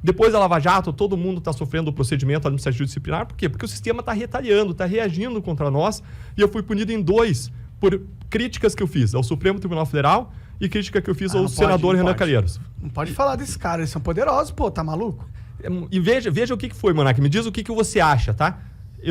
Depois da Lava Jato, todo mundo está sofrendo o procedimento administrativo disciplinar. Por quê? Porque o sistema está retaliando, está reagindo contra nós. E eu fui punido em 2 por críticas que eu fiz ao Supremo Tribunal Federal e crítica que eu fiz ao senador Renan Calheiros. Não pode falar desses caras, eles são poderosos, pô, tá maluco? E veja o que foi, Monark. Me diz o que você acha, tá?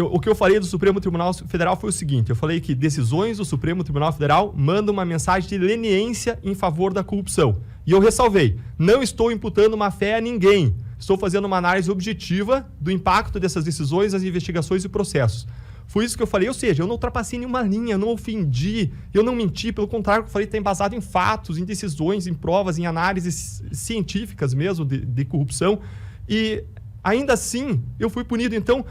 O que eu falei do Supremo Tribunal Federal foi o seguinte: eu falei que decisões do Supremo Tribunal Federal mandam uma mensagem de leniência em favor da corrupção. E eu ressalvei, não estou imputando má fé a ninguém. Estou fazendo uma análise objetiva do impacto dessas decisões, das investigações e processos. Foi isso que eu falei, ou seja, eu não ultrapassei nenhuma linha, eu não ofendi, eu não menti, pelo contrário, eu falei que está embasado em fatos, em decisões, em provas, em análises científicas mesmo de corrupção. E ainda assim, eu fui punido. Então,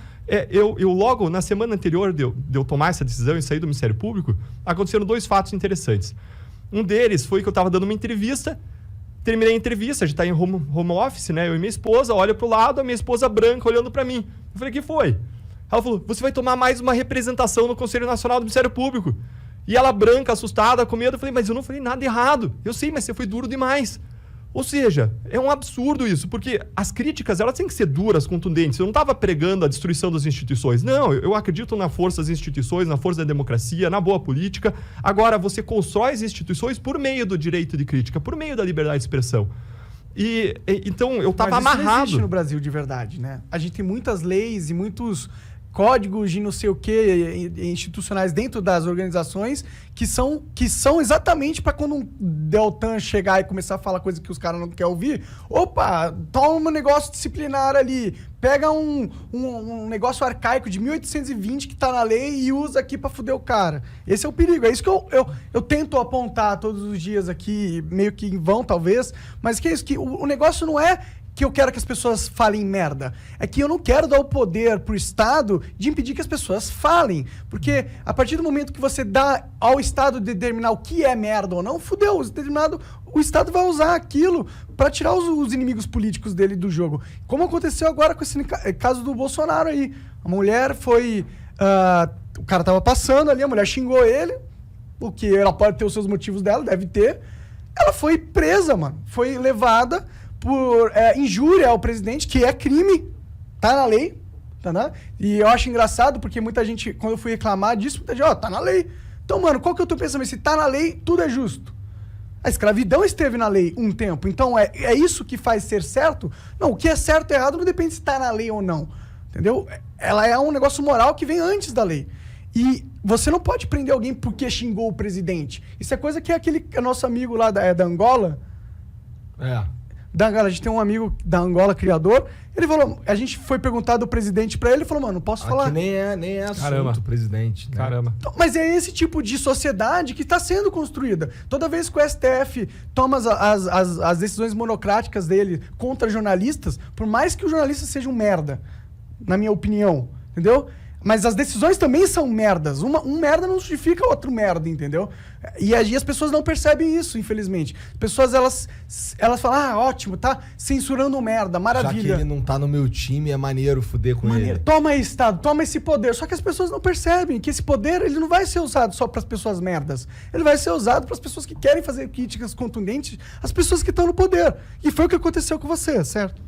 eu logo, na semana anterior de eu tomar essa decisão e sair do Ministério Público, aconteceram 2 fatos interessantes. Um deles foi que eu estava dando uma entrevista, terminei a entrevista, a gente está em home office, né? Eu e minha esposa, olho para o lado, a minha esposa branca olhando para mim. Eu falei, o que foi? Ela falou, você vai tomar mais uma representação no Conselho Nacional do Ministério Público. E ela branca, assustada, com medo, eu falei, mas eu não falei nada errado. Eu sei, mas você foi duro demais. Ou seja, é um absurdo isso, porque as críticas, elas têm que ser duras, contundentes. Eu não estava pregando a destruição das instituições. Não, eu acredito na força das instituições, na força da democracia, na boa política. Agora, você constrói as instituições por meio do direito de crítica, por meio da liberdade de expressão. Então, eu estava amarrado. Mas isso não existe no Brasil de verdade, né? A gente tem muitas leis e muitos códigos de não sei o que institucionais dentro das organizações que são exatamente para quando um Deltan chegar e começar a falar coisa que os caras não querem ouvir, opa, toma um negócio disciplinar ali, pega um negócio arcaico de 1820 que tá na lei e usa aqui para fuder o cara. Esse é o perigo, é isso que eu tento apontar todos os dias aqui, meio que em vão talvez, mas que é isso, que o negócio não é que eu quero que as pessoas falem merda. É que eu não quero dar o poder pro Estado de impedir que as pessoas falem. Porque a partir do momento que você dá ao Estado determinar o que é merda ou não, fudeu. O Estado vai usar aquilo para tirar os inimigos políticos dele do jogo. Como aconteceu agora com esse caso do Bolsonaro aí. A mulher foi... o cara tava passando ali, a mulher xingou ele, o que ela pode ter os seus motivos dela, deve ter. Ela foi presa, mano. Foi levada por injúria ao presidente, que é crime, tá na lei, tá, né? E eu acho engraçado, porque muita gente, quando eu fui reclamar disso, muita gente, tá na lei. Então, mano, qual que eu tô pensando? Se tá na lei, tudo é justo. A escravidão esteve na lei um tempo, então é isso que faz ser certo? Não, o que é certo e errado não depende se tá na lei ou não, entendeu? Ela é um negócio moral que vem antes da lei. E você não pode prender alguém porque xingou o presidente. Isso é coisa que aquele nosso amigo lá da Angola... A gente tem um amigo da Angola, criador, ele falou, a gente foi perguntar do presidente pra ele, falou, mano, não posso falar. Aqui nem é assunto, presidente. Né? Caramba. Então, mas é esse tipo de sociedade que está sendo construída. Toda vez que o STF toma as decisões monocráticas dele contra jornalistas, por mais que o jornalista seja um merda, na minha opinião, entendeu? Mas as decisões também são merdas. Um merda não justifica outro merda, entendeu? E as pessoas não percebem isso, infelizmente. As pessoas, elas falam, ótimo, tá censurando um merda, maravilha. Já que ele não tá no meu time, é maneiro fuder com ele. Toma aí, Estado, toma esse poder. Só que as pessoas não percebem que esse poder ele não vai ser usado só para as pessoas merdas. Ele vai ser usado para as pessoas que querem fazer críticas contundentes, as pessoas que estão no poder. E foi o que aconteceu com você, certo?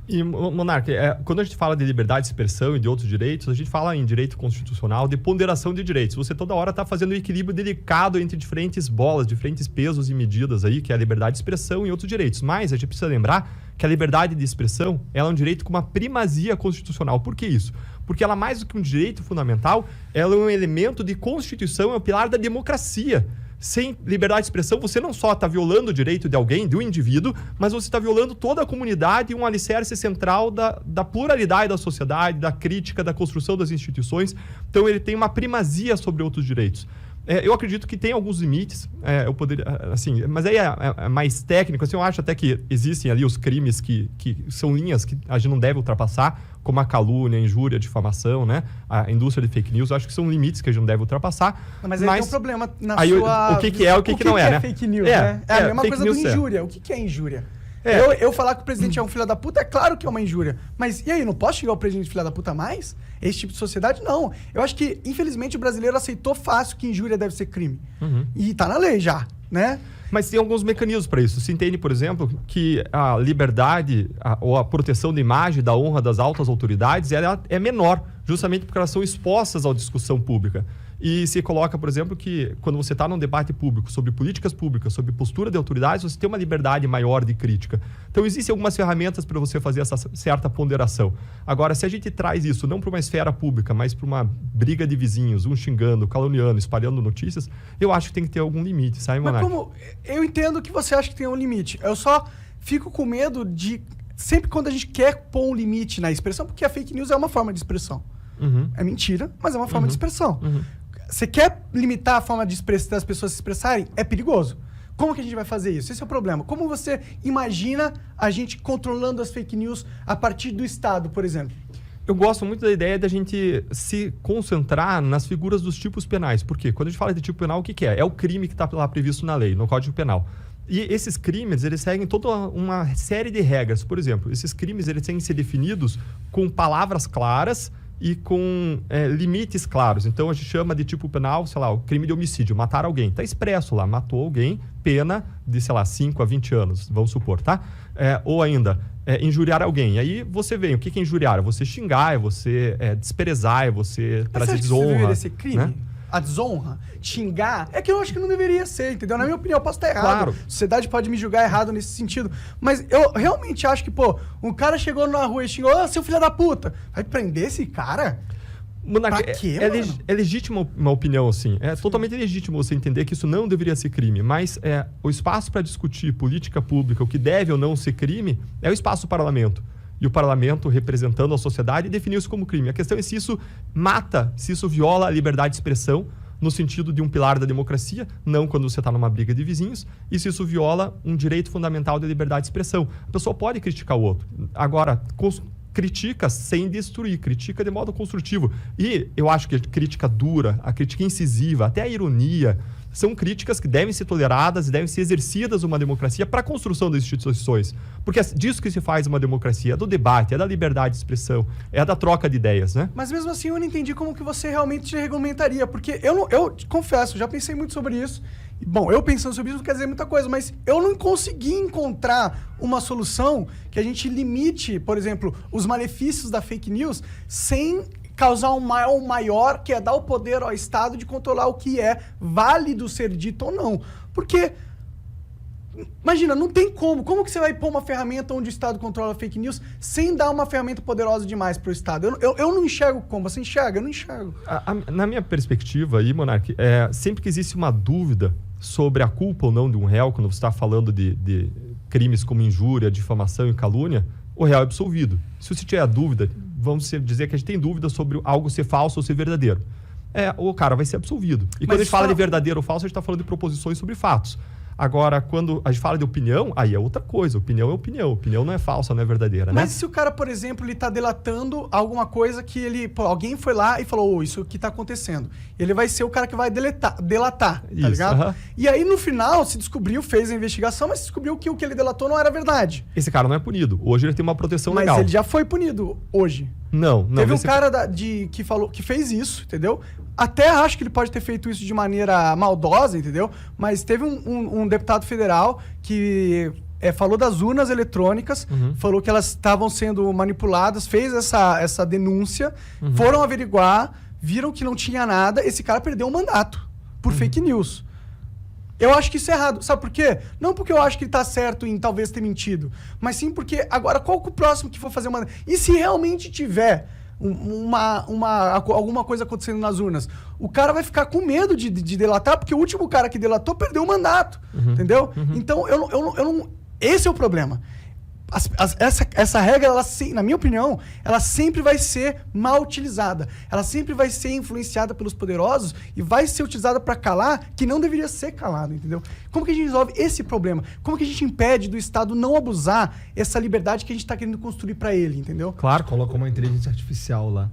E, Monark, quando a gente fala de liberdade de expressão e de outros direitos, a gente fala em direito constitucional, de ponderação de direitos. Você toda hora está fazendo um equilíbrio delicado entre diferentes bolas, diferentes pesos e medidas aí, que é a liberdade de expressão e outros direitos. Mas a gente precisa lembrar que a liberdade de expressão ela é um direito com uma primazia constitucional. Por que isso? Porque ela, mais do que um direito fundamental, ela é um elemento de constituição, é o pilar da democracia. Sem liberdade de expressão, você não só está violando o direito de alguém, de um indivíduo, mas você está violando toda a comunidade e um alicerce central da pluralidade da sociedade, da crítica, da construção das instituições. Então, ele tem uma primazia sobre outros direitos. Eu acredito que tem alguns limites, eu poderia, assim, mas aí é mais técnico. Assim, eu acho até que existem ali os crimes que são linhas que a gente não deve ultrapassar, como a calúnia, a injúria, a difamação, né? A indústria de fake news. Eu acho que são limites que a gente não deve ultrapassar. Mas aí tem um problema na aí sua... O que é, o que não é, né? Fake news, né? É a mesma coisa do injúria. O que é injúria? Eu falar que o presidente é um filho da puta, é claro que é uma injúria. Mas e aí, não posso xingar o presidente de filho da puta mais? Esse tipo de sociedade, não. Eu acho que, infelizmente, o brasileiro aceitou fácil que injúria deve ser crime. E tá na lei já. né? Mas tem alguns mecanismos para isso. Se entende, por exemplo, que a liberdade ou a proteção da imagem, da honra das altas autoridades, ela é menor, justamente porque elas são expostas à discussão pública. E se coloca, por exemplo, que quando você está num debate público sobre políticas públicas, sobre postura de autoridades, você tem uma liberdade maior de crítica. Então, existem algumas ferramentas para você fazer essa certa ponderação. Agora, se a gente traz isso não para uma esfera pública, mas para uma briga de vizinhos, um xingando, caluniando, espalhando notícias, eu acho que tem que ter algum limite, sabe, Monark? Mas como... Eu entendo que você acha que tem um limite. Eu só fico com medo de... Sempre quando a gente quer pôr um limite na expressão, porque a fake news é uma forma de expressão. É mentira, mas é uma forma de expressão. Você quer limitar a forma de das pessoas se expressarem? É perigoso. Como que a gente vai fazer isso? Esse é o problema. Como você imagina a gente controlando as fake news a partir do Estado, por exemplo? Eu gosto muito da ideia de a gente se concentrar nas figuras dos tipos penais. Por quê? Quando a gente fala de tipo penal, o que é? É o crime que está lá previsto na lei, no Código Penal. E esses crimes, eles seguem toda uma série de regras. Por exemplo, esses crimes eles têm que ser definidos com palavras claras e com limites claros. Então, a gente chama de tipo penal, sei lá, o crime de homicídio, matar alguém. Está expresso lá, matou alguém, pena de, sei lá, 5 a 20 anos, vamos supor, tá? Ou ainda, injuriar alguém. Aí você vem, o que é injuriar? É você xingar, é você desprezar, é você trazer desonra. Mas deveria ser crime? Né? A desonra, xingar, é que eu acho que não deveria ser, entendeu? Na minha opinião, eu posso estar errado. Claro. A sociedade pode me julgar errado nesse sentido. Mas eu realmente acho que, pô, um cara chegou na rua e xingou, ô, seu filho da puta, vai prender esse cara? Monark, pra quê, mano? É legítima uma opinião, assim. É totalmente legítimo você entender que isso não deveria ser crime. Mas o espaço para discutir política pública, o que deve ou não ser crime, é o espaço do parlamento. E o parlamento, representando a sociedade, definiu isso como crime. A questão é se isso mata, se isso viola a liberdade de expressão, no sentido de um pilar da democracia, não quando você está numa briga de vizinhos, e se isso viola um direito fundamental da liberdade de expressão. A pessoa pode criticar o outro. Agora, critica sem destruir, critica de modo construtivo. E eu acho que a crítica dura, a crítica incisiva, até a ironia, são críticas que devem ser toleradas e devem ser exercidas numa democracia para a construção das instituições. Porque é disso que se faz uma democracia, é do debate, é da liberdade de expressão, é da troca de ideias, né? Mas mesmo assim eu não entendi como que você realmente regulamentaria, porque eu confesso, já pensei muito sobre isso. Bom, eu pensando sobre isso não quer dizer muita coisa, mas eu não consegui encontrar uma solução que a gente limite, por exemplo, os malefícios da fake news sem causar um mal maior, que é dar o poder ao Estado de controlar o que é válido ser dito ou não. Porque, imagina, não tem como. Como que você vai pôr uma ferramenta onde o Estado controla fake news sem dar uma ferramenta poderosa demais para o Estado? Eu não enxergo como. Você enxerga? Eu não enxergo. Na minha perspectiva aí, Monark, sempre que existe uma dúvida sobre a culpa ou não de um réu, quando você está falando de crimes como injúria, difamação e calúnia, o réu é absolvido. Se você tiver dúvida, vamos dizer que a gente tem dúvida sobre algo ser falso ou ser verdadeiro. O cara vai ser absolvido. E quando a gente fala de verdadeiro ou falso, a gente está falando de proposições sobre fatos. Agora, quando a gente fala de opinião, aí é outra coisa. Opinião é opinião. Opinião não é falsa, não é verdadeira, né? Mas se o cara, por exemplo, ele tá delatando alguma coisa que ele... Pô, alguém foi lá e falou, isso aqui tá acontecendo. Ele vai ser o cara que vai delatar, tá isso, ligado? E aí, no final, se descobriu, fez a investigação, mas se descobriu que o que ele delatou não era verdade. Esse cara não é punido. Hoje ele tem uma proteção legal. Mas ele já foi punido hoje. Não. Teve um cara que fez isso, entendeu? Até acho que ele pode ter feito isso de maneira maldosa, entendeu? Mas teve um deputado federal que falou das urnas eletrônicas, falou que elas estavam sendo manipuladas, fez essa denúncia, foram averiguar, viram que não tinha nada, esse cara perdeu o mandato por fake news. Eu acho que isso é errado. Sabe por quê? Não porque eu acho que ele tá certo em talvez ter mentido, mas sim porque agora qual que é o próximo que for fazer uma... E se realmente tiver alguma coisa acontecendo nas urnas, o cara vai ficar com medo de delatar, porque o último cara que delatou perdeu o mandato, entendeu? Então, eu não... Esse é o problema. Essa regra, na minha opinião, ela sempre vai ser mal utilizada. Ela sempre vai ser influenciada pelos poderosos e vai ser utilizada para calar que não deveria ser calado, entendeu? Como que a gente resolve esse problema? Como que a gente impede do Estado não abusar essa liberdade que a gente está querendo construir para ele, entendeu? Claro, coloca uma inteligência artificial lá.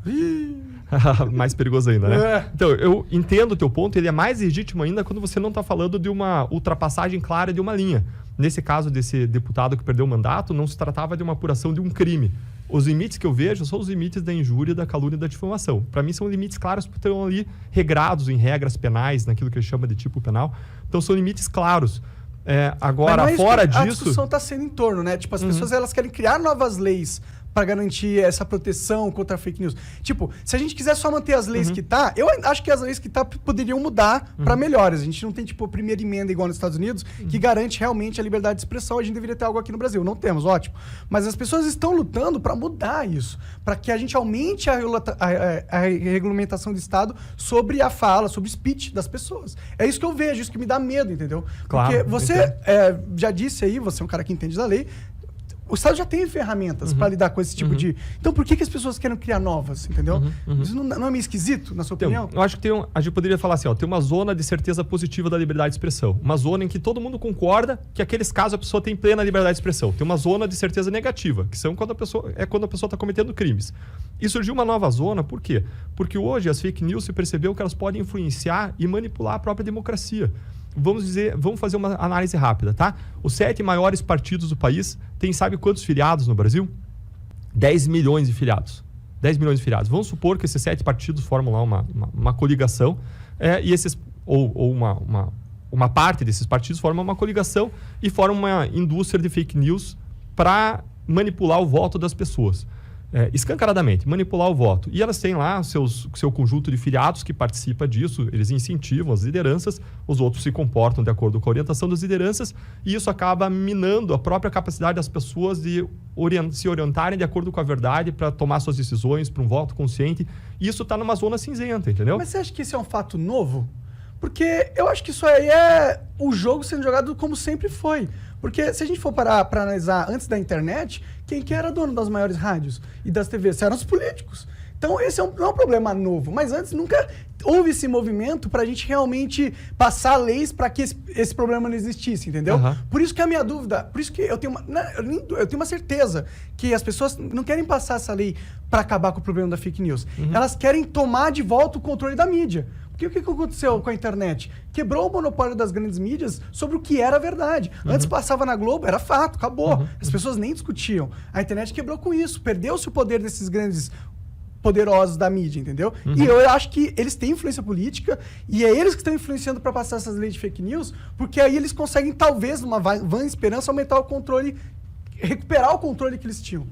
Mais perigoso ainda, né? Então, eu entendo o teu ponto, ele é mais legítimo ainda quando você não está falando de uma ultrapassagem clara de uma linha. Nesse caso desse deputado que perdeu o mandato, não se tratava de uma apuração de um crime. Os limites que eu vejo são os limites da injúria, da calúnia e da difamação. Para mim, são limites claros porque estão ali regrados em regras penais, naquilo que a gente chama de tipo penal. Então, são limites claros. Agora, mas não é fora isso que disso... A discussão está sendo em torno, né? Tipo, as pessoas elas querem criar novas leis para garantir essa proteção contra a fake news. Tipo, se a gente quiser só manter as leis que tá, eu acho que as leis que tá poderiam mudar para melhores. A gente não tem, tipo, a primeira emenda igual nos Estados Unidos, que garante realmente a liberdade de expressão. A gente deveria ter algo aqui no Brasil. Não temos, ótimo. Mas as pessoas estão lutando para mudar isso, para que a gente aumente a regulamentação do Estado sobre a fala, sobre o speech das pessoas. É isso que eu vejo, isso que me dá medo, entendeu? Claro, porque você já disse aí, você é um cara que entende da lei, o Estado já tem ferramentas para lidar com esse tipo de... Então, por que as pessoas querem criar novas, entendeu? Isso não é meio esquisito, na sua opinião? Eu acho que a gente poderia falar assim, tem uma zona de certeza positiva da liberdade de expressão. Uma zona em que todo mundo concorda que aqueles casos a pessoa tem plena liberdade de expressão. Tem uma zona de certeza negativa, que são quando a pessoa está cometendo crimes. E surgiu uma nova zona, por quê? Porque hoje as fake news se percebeu que elas podem influenciar e manipular a própria democracia. Vamos fazer uma análise rápida, tá? Os 7 maiores partidos do país têm, sabe quantos filiados no Brasil? 10 milhões de filiados. 10 milhões de filiados. Vamos supor que esses 7 partidos formam lá uma coligação, e esses, ou uma parte desses partidos formam uma coligação e formam uma indústria de fake news para manipular o voto das pessoas. Escancaradamente, manipular o voto. E elas têm lá seu conjunto de filiados que participa disso, eles incentivam as lideranças, os outros se comportam de acordo com a orientação das lideranças, e isso acaba minando a própria capacidade das pessoas de se orientarem de acordo com a verdade para tomar suas decisões, para um voto consciente. E isso está numa zona cinzenta, entendeu? Mas você acha que isso é um fato novo? Porque eu acho que isso aí é o jogo sendo jogado como sempre foi. Porque se a gente for parar para analisar antes da internet, quem que era dono das maiores rádios e das TVs? Eram os políticos. Então esse não é um problema novo. Mas antes nunca houve esse movimento para a gente realmente passar leis para que esse problema não existisse, entendeu? Por isso que a minha dúvida, por isso que eu tenho uma certeza que as pessoas não querem passar essa lei para acabar com o problema da fake news. Elas querem tomar de volta o controle da mídia. Porque o que aconteceu com a internet? Quebrou o monopólio das grandes mídias sobre o que era verdade. Antes passava na Globo, era fato, acabou. As pessoas nem discutiam. A internet quebrou com isso, perdeu-se o poder desses grandes poderosos da mídia, entendeu? E eu acho que eles têm influência política e é eles que estão influenciando para passar essas leis de fake news, porque aí eles conseguem, talvez, numa vã esperança, aumentar o controle, recuperar o controle que eles tinham.